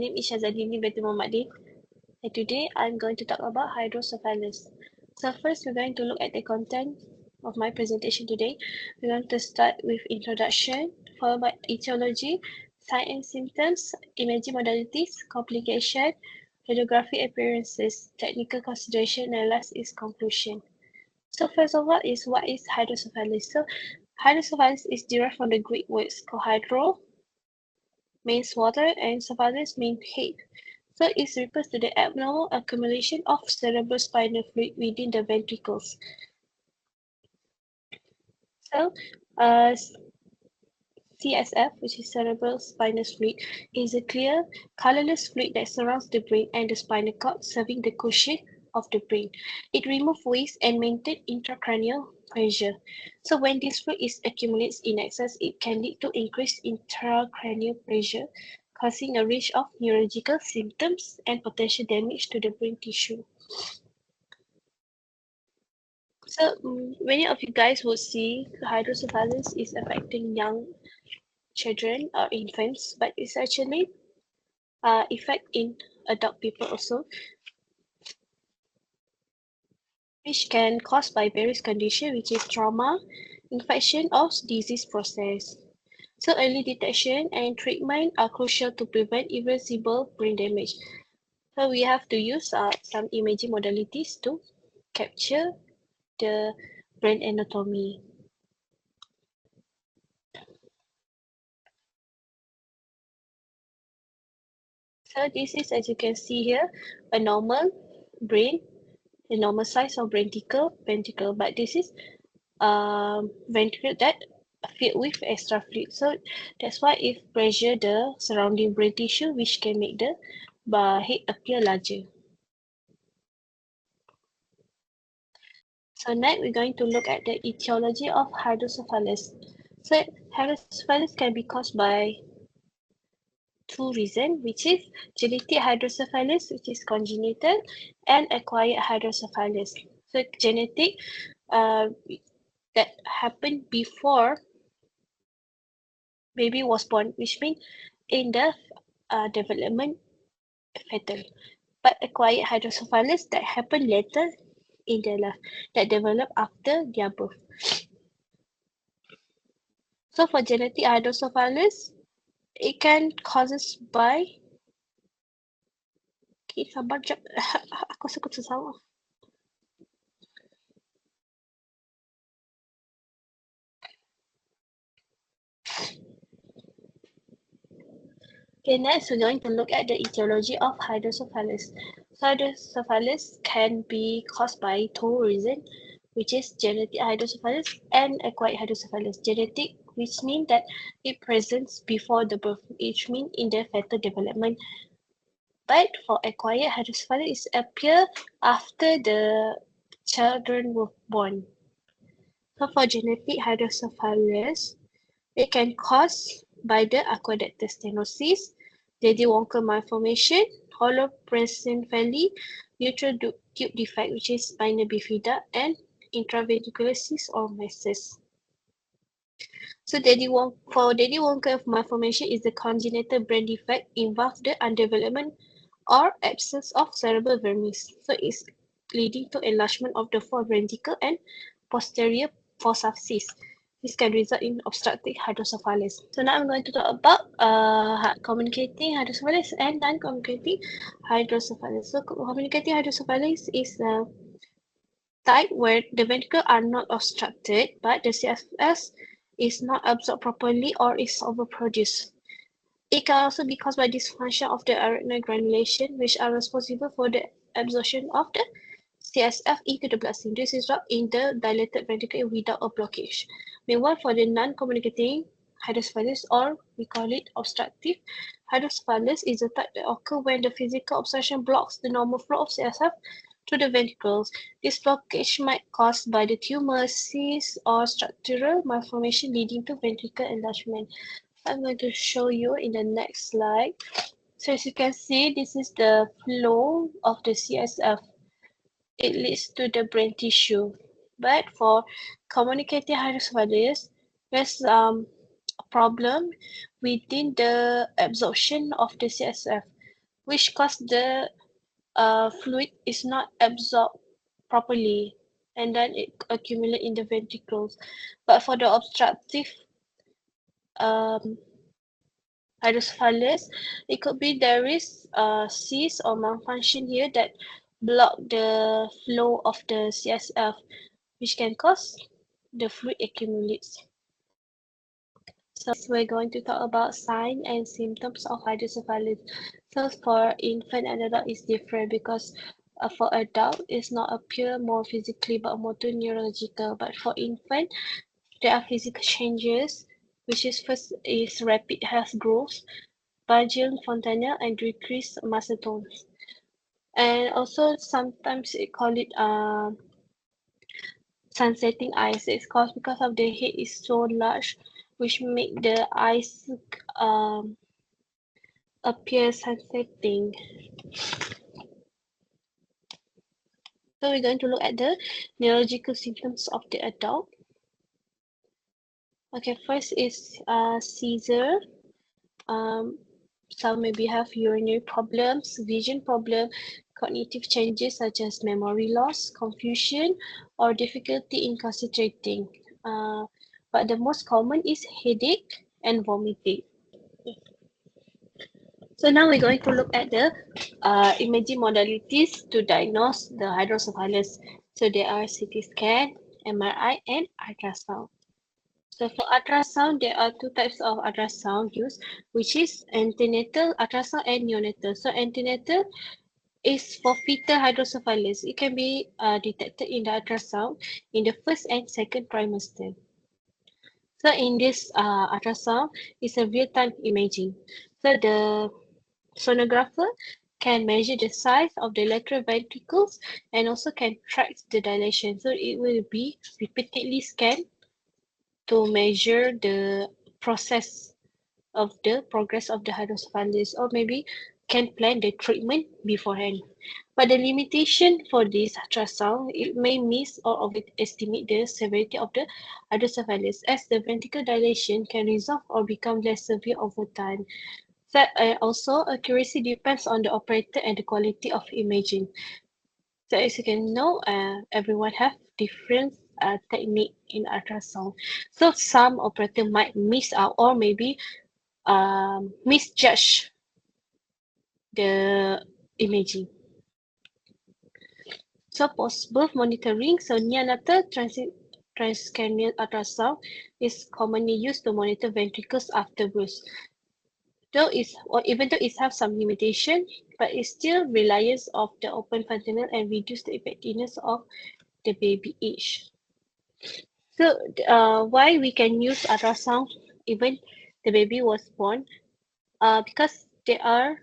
name is Syaza Dini, Binti Muhamad, and today I'm going to talk about hydrocephalus. So first, we're going to look at the content of my presentation today. We're going to start with introduction, followed by etiology, signs and symptoms, imaging modalities, complication, radiography appearances, technical consideration, and last is conclusion. So first of all is what is hydrocephalus? So hydrocephalus is derived from the Greek words hydro means water and cephalus means head. So it refers to the abnormal accumulation of cerebrospinal fluid within the ventricles. So, CSF, which is cerebral spinal fluid, is a clear, colorless fluid that surrounds the brain and the spinal cord, serving the cushion of the brain. It removes waste and maintains intracranial pressure. So when this fluid accumulates in excess, it can lead to increased intracranial pressure, causing a range of neurological symptoms and potential damage to the brain tissue. So many of you guys will see hydrocephalus is affecting young children or infants, but it's actually effect in adult people also, which can caused by various conditions, which is trauma, infection, or disease process. So early detection and treatment are crucial to prevent irreversible brain damage. So we have to use some imaging modalities to capture the brain anatomy. So this is, as you can see here, a normal brain, the normal size of ventricle, but this is ventricle that filled with extra fluid. So that's why if pressure the surrounding brain tissue, which can make the head appear larger. So next, we're going to look at the etiology of hydrocephalus. So hydrocephalus can be caused by two reasons, which is genetic hydrocephalus, which is congenital, and acquired hydrocephalus. So genetic that happened before baby was born, which means in the development fetal. But acquired hydrocephalus that happened later in their life, that develop after their birth. So for genetic hydrocephalus, it can causes by sabar jap aku rasa aku tersalah. Okay, next we're going to look at the etiology of hydrocephalus. So hydrocephalus can be caused by two reasons, which is genetic hydrocephalus and acquired hydrocephalus. Genetic, which means that it presents before the birth, which means in the fetal development. But for acquired hydrocephalus, it appears after the children were born. So for genetic hydrocephalus, it can cause by the aqueductus stenosis, Daddy-Walker malformation, holoprosencephaly, neutral tube defect, which is spina bifida, and intraventricular cysts or masses. So for Daddy-Walker malformation is the congenital brain defect involves the undevelopment or absence of cerebral vermis. So it's leading to enlargement of the foreventricle and posterior fossa cyst. This can result in obstructive hydrocephalus. So now I'm going to talk about communicating hydrocephalus and non-communicating hydrocephalus. So communicating hydrocephalus is a type where the ventricles are not obstructed, but the CSF is not absorbed properly or is overproduced. It can also be caused by dysfunction of the arachnoid granulation, which are responsible for the absorption of the CSF into the bloodstream. This is results in the dilated ventricle without a blockage. Meanwhile, for the non-communicating hydrocephalus, or we call it obstructive hydrocephalus, is a type that occurs when the physical obstruction blocks the normal flow of CSF to the ventricles. This blockage might caused by the tumor, cyst, or structural malformation leading to ventricle enlargement. I'm going to show you in the next slide. So as you can see, this is the flow of the CSF. It leads to the brain tissue. But for communicating hydrocephalus, there's a problem within the absorption of the CSF. which cause the fluid is not absorbed properly, and then it accumulate in the ventricles. But for the obstructive um, hydrocephalus, it could be there is a cyst or malfunction here that block the flow of the CSF, which can cause the fluid accumulates. So we're going to talk about signs and symptoms of hydrocephalus. So for infant and adult is different because for adult it's not appear more physically but more to neurological. But for infant, there are physical changes, which is first is rapid health growth, vaginal fontanelle, and decreased muscle tones. And also sometimes it call it sunsetting eyes. It's caused because of the head is so large, which make the eyes um appear sunsetting. So we're going to look at the neurological symptoms of the adult. Okay, first is seizure. Some maybe have urinary problems, vision problem, cognitive changes such as memory loss, confusion, or difficulty in concentrating. But the most common is headache and vomiting. So now we're going to look at the imaging modalities to diagnose the hydrocephalus. So there are CT scan, MRI, and ultrasound. So for ultrasound, there are two types of ultrasound used, which is antenatal ultrasound and neonatal. So antenatal is for fetal hydrocephalus. It can be detected in the ultrasound in the first and second trimester. So in this ultrasound, it's a real-time imaging. So the sonographer can measure the size of the lateral ventricles and also can track the dilation. So it will be repeatedly scanned to measure the process of the progress of the hydrocephalus, or maybe can plan the treatment beforehand. But the limitation for this ultrasound, it may miss or overestimate the severity of the hydrocephalus, as the ventricle dilation can resolve or become less severe over time. So, also, accuracy depends on the operator and the quality of imaging. So as you can know, everyone have different technique in ultrasound. So some operator might miss out or maybe misjudge the imaging. So post-birth monitoring, so neonatal transcranial ultrasound is commonly used to monitor ventricles after birth. Even though it has some limitation, but it still relies of the open fontanelle and reduce the effectiveness of the baby age. So why we can use ultrasound even the baby was born? Because there are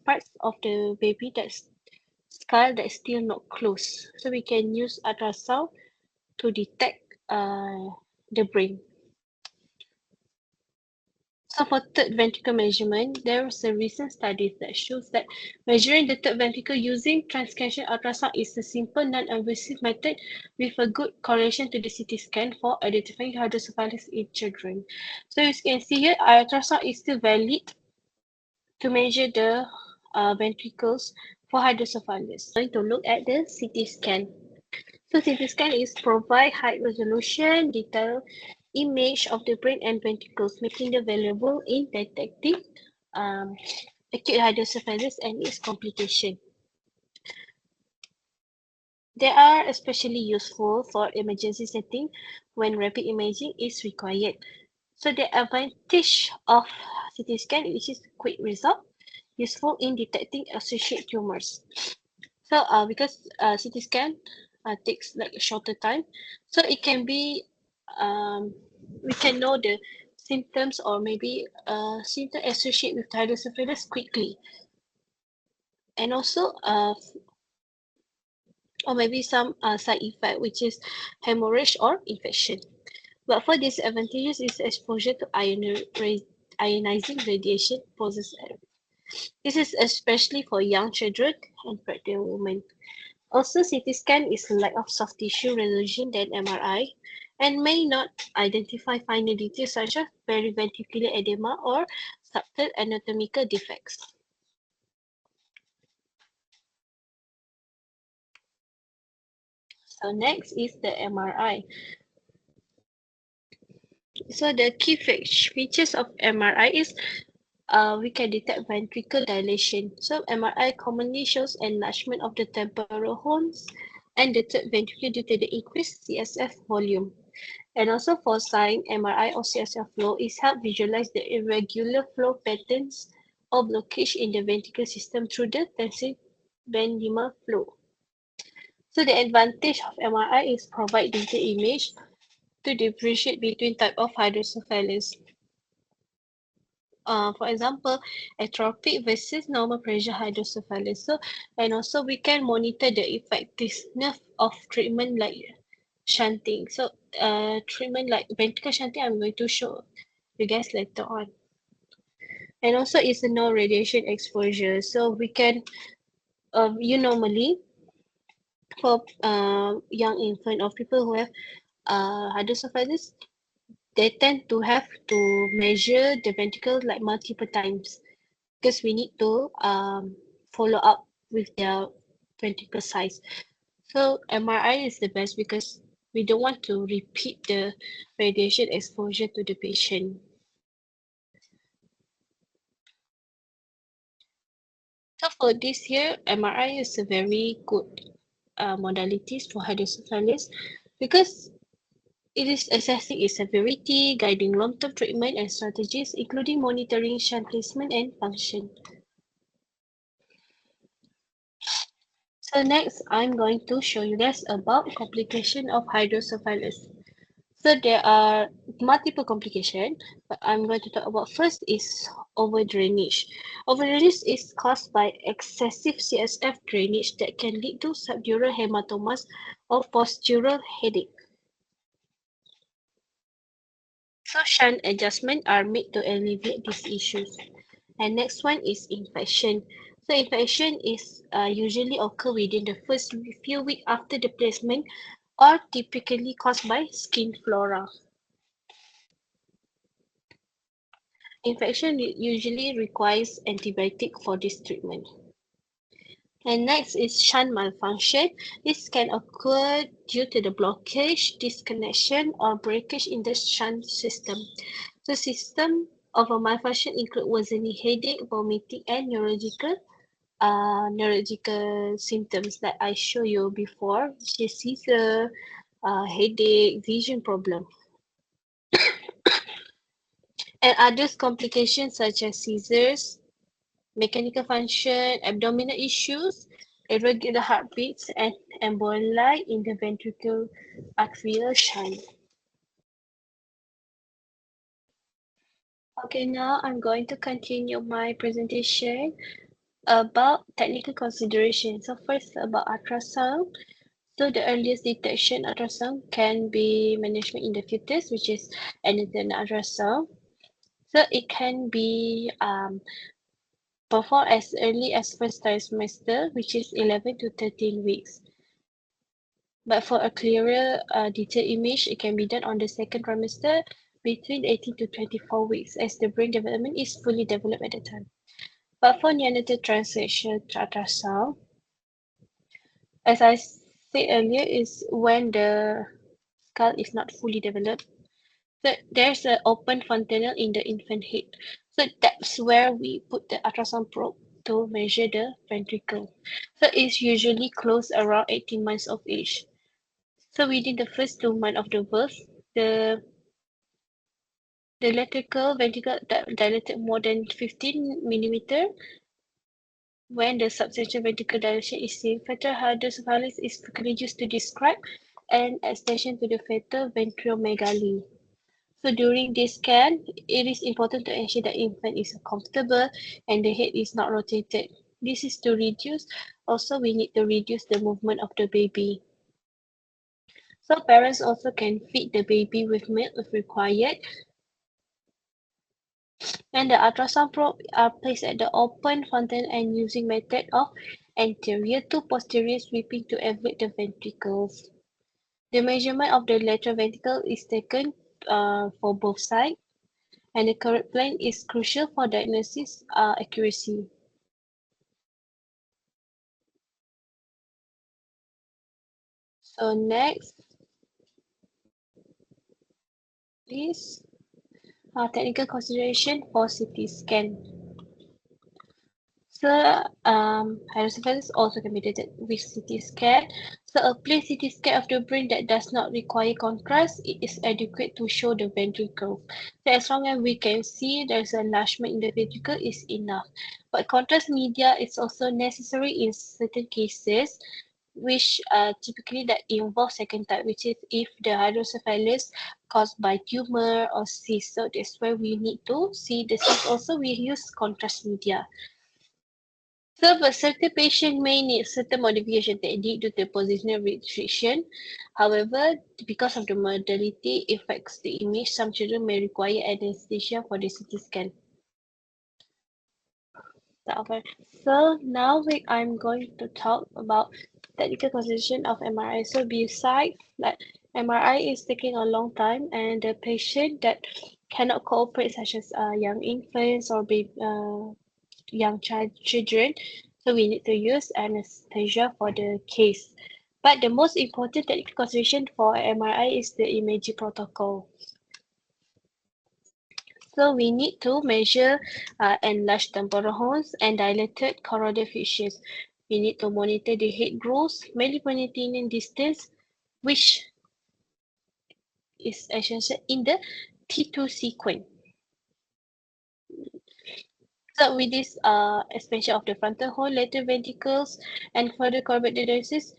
parts of the baby that's skull that's still not closed. So we can use ultrasound to detect the brain. So for third ventricle measurement, there was a recent study that shows that measuring the third ventricle using transcranial ultrasound is a simple, non-invasive method with a good correlation to the CT scan for identifying hydrocephalus in children. So as you can see here, ultrasound is still valid to measure the ventricles for hydrocephalus. I'm going to look at the CT scan. So CT scan is provide high resolution, detailed image of the brain and ventricles, making them valuable in detecting acute hydrocephalus and its complication. They are especially useful for emergency setting when rapid imaging is required. So the advantage of CT scan is quick result, useful in detecting associated tumors. So because CT scan takes like a shorter time, so it can be we can know the symptoms or maybe symptom associated with hydrocephalus quickly, and also or maybe some side effect, which is hemorrhage or infection. But for disadvantages is exposure to ionizing radiation poses. This is especially for young children and pregnant women. Also, CT scan is lack of soft tissue resolution than MRI and may not identify finer details such as periventricular edema or subtle anatomical defects. So next is the MRI. So the key features of MRI is we can detect ventricle dilation. So MRI commonly shows enlargement of the temporal horns and the third ventricle due to the increased CSF volume. And also for sign, MRI or CSF flow is help visualize the irregular flow patterns or blockage in the ventricle system through the transventricular flow. So the advantage of MRI is provide detailed image to differentiate between type of hydrocephalus. For example, atrophic versus normal pressure hydrocephalus. So, and also we can monitor the effectiveness of treatment like shunting. So, treatment like ventricle shunting, I'm going to show you guys later on. And also, it's a no radiation exposure. So we can, you normally for young infant or people who have hydrocephalus, they tend to have to measure the ventricle like multiple times because we need to follow up with their ventricle size. So MRI is the best because we don't want to repeat the radiation exposure to the patient. So for this year, MRI is a very good modalities for hydrocephalus because it is assessing its severity, guiding long-term treatment and strategies, including monitoring shunt placement and function. So next, I'm going to show you guys about complication of hydrocephalus. So there are multiple complications, but I'm going to talk about first is overdrainage. Overdrainage is caused by excessive CSF drainage that can lead to subdural hematomas or postural headache. So shunt adjustments are made to alleviate these issues. And next one is infection. So infection is usually occur within the first few weeks after the placement or typically caused by skin flora. Infection usually requires antibiotic for this treatment. And next is shunt malfunction. This can occur due to the blockage, disconnection, or breakage in the shunt system. The system of a malfunction include worsening headache, vomiting, and neurological symptoms that I show you before, which is seizure, headache, vision problem. And other complications such as seizures, mechanical function, abdominal issues, irregular heartbeats, and emboli in the ventricular arterial shunt. Okay, now I'm going to continue my presentation about technical considerations. So first about ultrasound. So the earliest detection ultrasound can be management in the fetus, which is antenatal ultrasound. So it can be performed as early as first trimester, which is 11 to 13 weeks. But for a clearer detailed image, it can be done on the second trimester between 18 to 24 weeks as the brain development is fully developed at the time. But for neonatal translation ultrasound, as I said earlier, is when the skull is not fully developed. So there's an open fontanelle in the infant head. So that's where we put the ultrasound probe to measure the ventricle. So it's usually closed around 18 months of age. So within the first 2 months of the birth, the the lateral ventricle dilated more than 15 millimeter. When the substantial ventricle dilation is seen, fetal hydrocephalus is frequently used to describe an extension to the fetal ventromegaly. So during this scan, it is important to ensure the infant is comfortable and the head is not rotated. This is to reduce, also we need to reduce the movement of the baby. So parents also can feed the baby with milk if required. And the ultrasound probe are placed at the open fontanelle and using method of anterior to posterior sweeping to avoid the ventricles. The measurement of the lateral ventricle is taken for both sides, and the correct plane is crucial for diagnosis accuracy. So next is technical consideration for CT scan. So, hydrocephalus also can be detected with CT scan. So, a plain CT scan of the brain that does not require contrast it is adequate to show the ventricle. So, as long as we can see there's enlargement in the ventricle is enough. But contrast media is also necessary in certain cases, which typically that involve second type, which is if the hydrocephalus caused by tumor or cyst. So, that's where we need to see the cyst. Also, we use contrast media. So, a certain patient may need certain modification technique due to positional restriction. However, because of the modality affects the image, some children may require anesthesia for the CT scan. So now I'm going to talk about technical consideration of MRI. So besides that MRI is taking a long time and the patient that cannot cooperate such as young infants or young children. So we need to use anesthesia for the case. But the most important technical consideration for MRI is the imaging protocol. So we need to measure enlarged temporal horns and dilated choroidal fissures. We need to monitor the head growth, melipontine distance, which is essential in the T2 sequence. So with this expansion of the frontal horn, lateral ventricles, and further coronal diagnosis,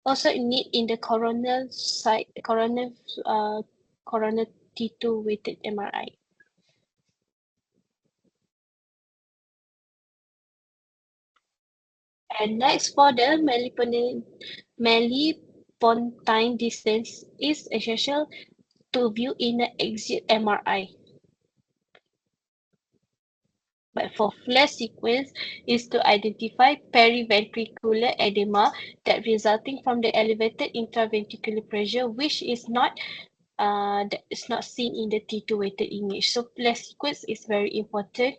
also need in the coronal side, coronal T2 weighted MRI. And next for the melipontine distance is essential to view in the exit MRI. But for flash sequence is to identify periventricular edema that resulting from the elevated intraventricular pressure, which is not that is not seen in the T2 weighted image. So flash sequence is very important.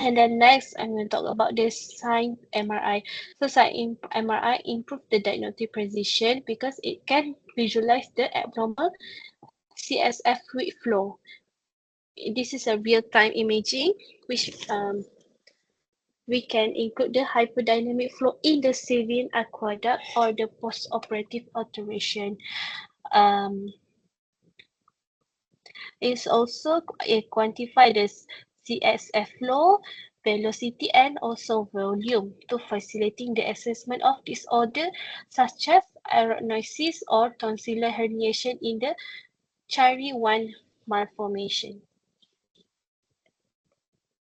And then next, I'm going to talk about the sign MRI. So sign MRI improve the diagnostic precision because it can visualize the abnormal CSF fluid flow. This is a real-time imaging, which we can include the hyperdynamic flow in the saline aqueduct or the post-operative alteration. Um, It's also quantify the CSF flow, velocity, and also volume to facilitating the assessment of disorder such as arytenosis or tonsillar herniation in the Chiari 1 malformation.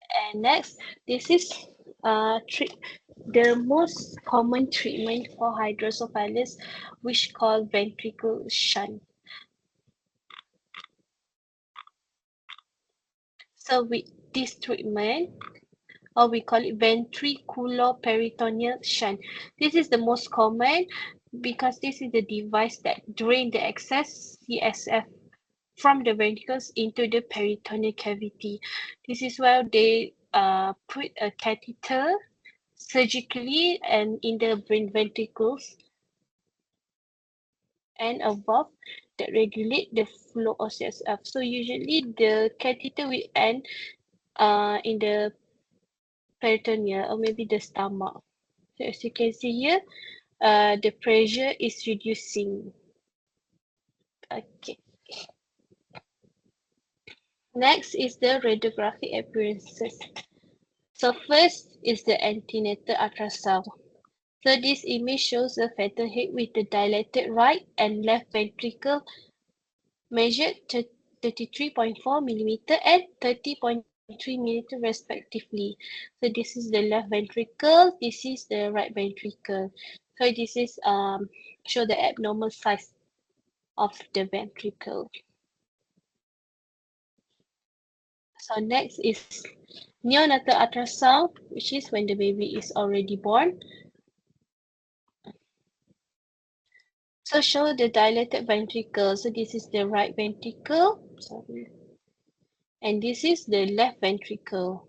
And next, this is the most common treatment for hydrocephalus, which called ventricle shunt. So with this treatment, or we call it ventriculoperitoneal shunt. This is the most common because this is the device that drain the excess CSF from the ventricles into the peritoneal cavity. This is where they put a catheter surgically and in the brain ventricles and above that regulate the flow of CSF. So usually the catheter will end in the peritoneal or maybe the stomach. So as you can see here, the pressure is reducing. Okay. Next is the radiographic appearances. So first is the antenatal ultrasound. So this image shows a fetal head with the dilated right and left ventricle measured to 33.4 millimeter and 30.3 millimeter respectively. So this is the left ventricle, this is the right ventricle. So this is show the abnormal size of the ventricle. So next is neonatal ultrasound, which is when the baby is already born. So show the dilated ventricle. So this is the right ventricle. Sorry. And this is the left ventricle.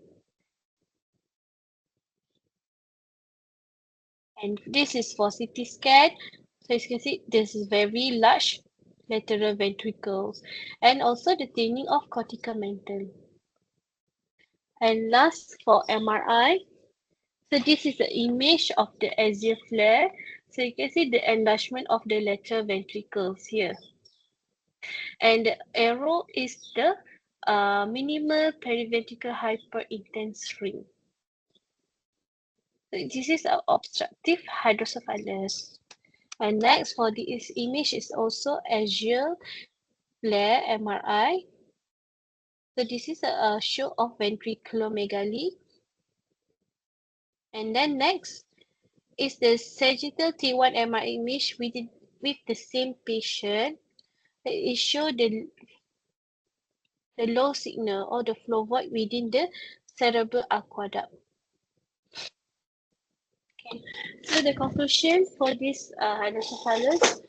And this is for CT scan. So as you can see, this is very large lateral ventricles and also the thinning of cortical mantle. And last for MRI, so this is the image of the axial flare. So you can see the enlargement of the lateral ventricles here. And the arrow is the minimal periventricular hyperintense ring. So this is an obstructive hydrocephalus. And next for this image is also axial flare MRI. So this is a show of ventriculomegaly. And then next is the sagittal T1 MRI image with the same patient. It shows the low signal or the flow void within the cerebral aqueduct. Okay. So the conclusion for this hydrocephalus,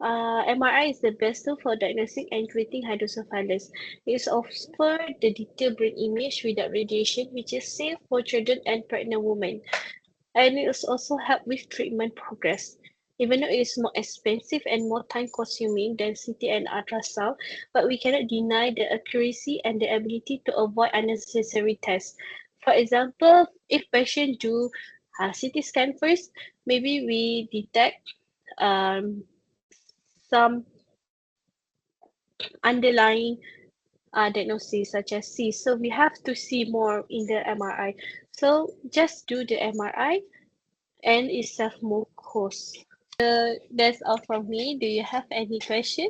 MRI is the best tool for diagnosing and treating hydrocephalus. It offers the detailed brain image without radiation, which is safe for children and pregnant women. And it also help with treatment progress. Even though it is more expensive and more time consuming than CT and ultrasound, but we cannot deny the accuracy and the ability to avoid unnecessary tests. For example, if patient do CT scan first, maybe we detect some underlying diagnosis such as cyst. So we have to see more in the MRI. So just do the MRI and itself more cost. That's all from me. Do you have any question?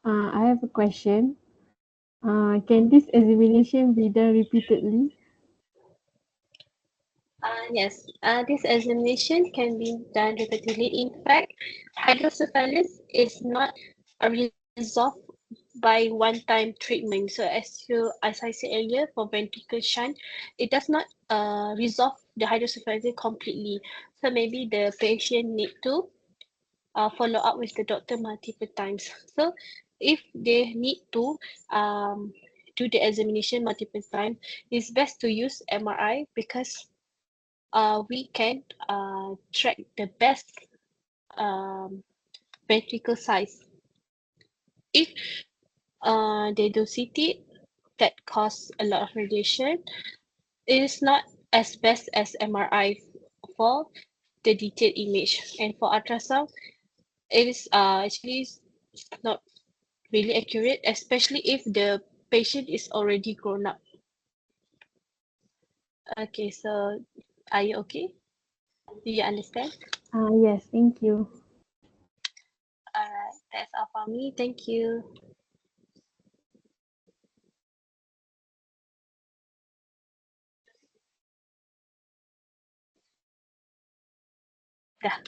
I have a question. Can this examination be done repeatedly? Yes, this examination can be done repeatedly. In fact, hydrocephalus is not resolved by one-time treatment. So as I said earlier, for ventricle shunt, it does not resolve the hydrocephalus completely. So maybe the patient need to follow up with the doctor multiple times. So if they need to do the examination multiple times, it's best to use MRI because we can track the best um, ventricle size. If they do CT, that cause a lot of radiation, it is not as best as MRI for the detailed image. And for ultrasound, it is actually not really accurate, especially if the patient is already grown up. Okay, so are you okay? Do you understand? Yes, thank you. Alright, that's all for me. Thank you. Dah.